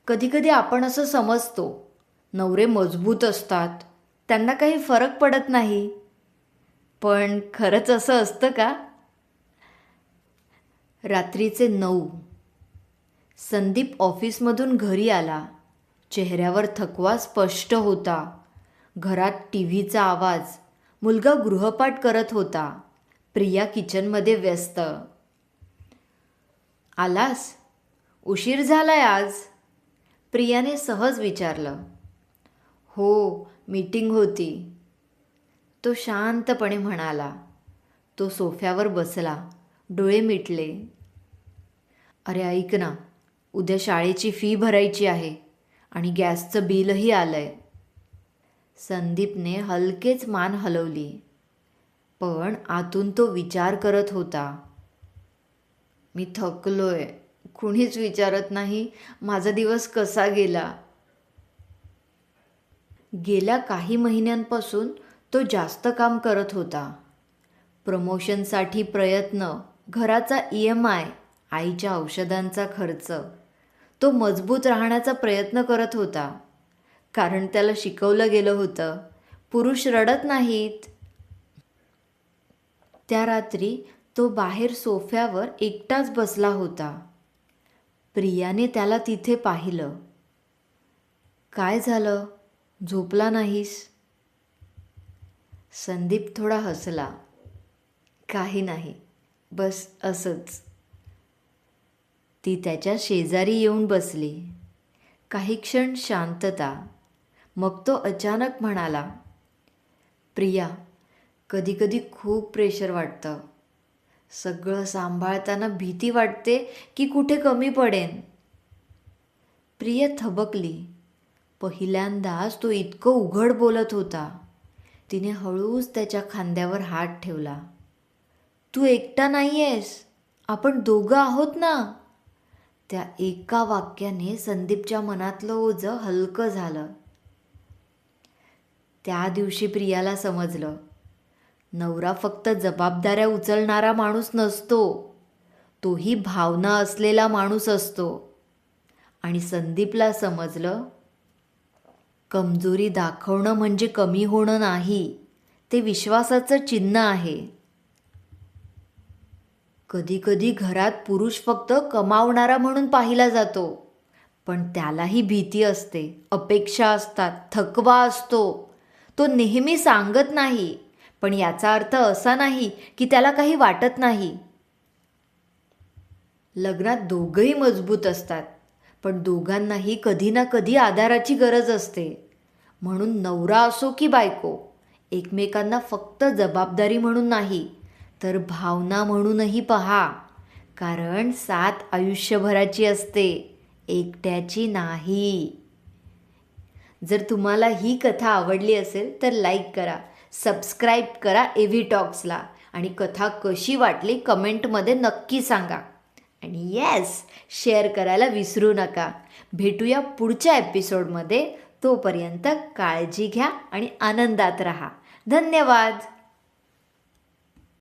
कधीकधी आपण असं समजतो, नवरे मजबूत असतात, त्यांना काही फरक पडत नाही. पण खरंच असं असतं का? रात्रीचे 9. संदीप ऑफिसमधून घरी आला. चेहऱ्यावर थकवा स्पष्ट होता. घरात टीव्हीचा आवाज. मुलगा गृहपाठ करत होता. प्रिया किचनमध्ये व्यस्त. आलास? उशीर झालाय आज. प्रियाने सहज विचारलं. हो, मीटिंग होती. तो शांतपणे म्हणाला. तो सोफ्यावर बसला. डोळे मिटले. अरे ऐक ना, उद्या शाळेची फी भरायची आहे आणि गॅसचं बिलही आलंय. संदीपने हलकेच मान हलवली. पण आतून तो विचार करत होता. मी थकलोय. कुणीच विचारत नाही माझा दिवस कसा गेला. गेल्या काही महिन्यांपासून तो जास्त काम करत होता. प्रमोशनसाठी प्रयत्न, घराचा EMI, आईच्या औषधांचा खर्च. तो मजबूत राहण्याचा प्रयत्न करत होता. कारण त्याला शिकवलं गेलं होतं, पुरुष रडत नाहीत. त्या रात्री तो बाहेर सोफ्यावर एकटाच बसला होता. प्रियाने त्याला तिथे पाहिलं. काय झालं? झोपला नाहीस? संदीप थोडा हसला. काही नाही, बस असंच. ती त्याच्या शेजारी येऊन बसली. काही क्षण शांतता. मग तो अचानक म्हणाला. प्रिया, कधीकधी खूप प्रेशर वाटतं. सगळं सांभाळताना भीती वाटते की कुठे कमी पडेन. प्रिया थबकली. पहिल्यांदाच तो इतकं उघड बोलत होता. तिने हळूच त्याच्या खांद्यावर हात ठेवला. तू एकटा नाही आहेस, आपण दोघं आहोत ना. त्या एका वाक्याने संदीपच्या मनातलं ओझं हलकं झालं. त्या दिवशी प्रियाला समजलं, नवरा फक्त जबाबदाऱ्या उचलणारा माणूस नसतो, तोही भावना असलेला माणूस असतो. आणि संदीपला समजलं, कमजोरी दाखवणं म्हणजे कमी होणं नाही, ते विश्वासाचं चिन्ह आहे. कधीकधी घरात पुरुष फक्त कमावणारा म्हणून पाहिला जातो, पण त्यालाही भीती असते, अपेक्षा असतात, थकवा असतो. तो नेहमी सांगत नाही, पण याचा अर्थ असा नाही की त्याला काही वाटत नाही. लग्नात दोघंही मजबूत असतात, पण दोघांनाही कधी ना कधी आधाराची गरज असते. म्हणून नवरा असो की बायको, एकमेकांना फक्त जबाबदारी म्हणून नाही, तर भावना म्हणूनही पहा. कारण साथ आयुष्यभराची असते, एकट्याची नाही. जर तुम्हाला ही कथा आवडली असेल तर लाईक करा, सबस्क्राईब करा AV टॉक्सला आणि कथा कशी वाटली कमेंटमध्ये नक्की सांगा. आणि येस, शेअर करायला विसरू नका. भेटूया पुढच्या एपिसोडमध्ये. तोपर्यंत काळजी घ्या आणि आनंदात राहा. धन्यवाद.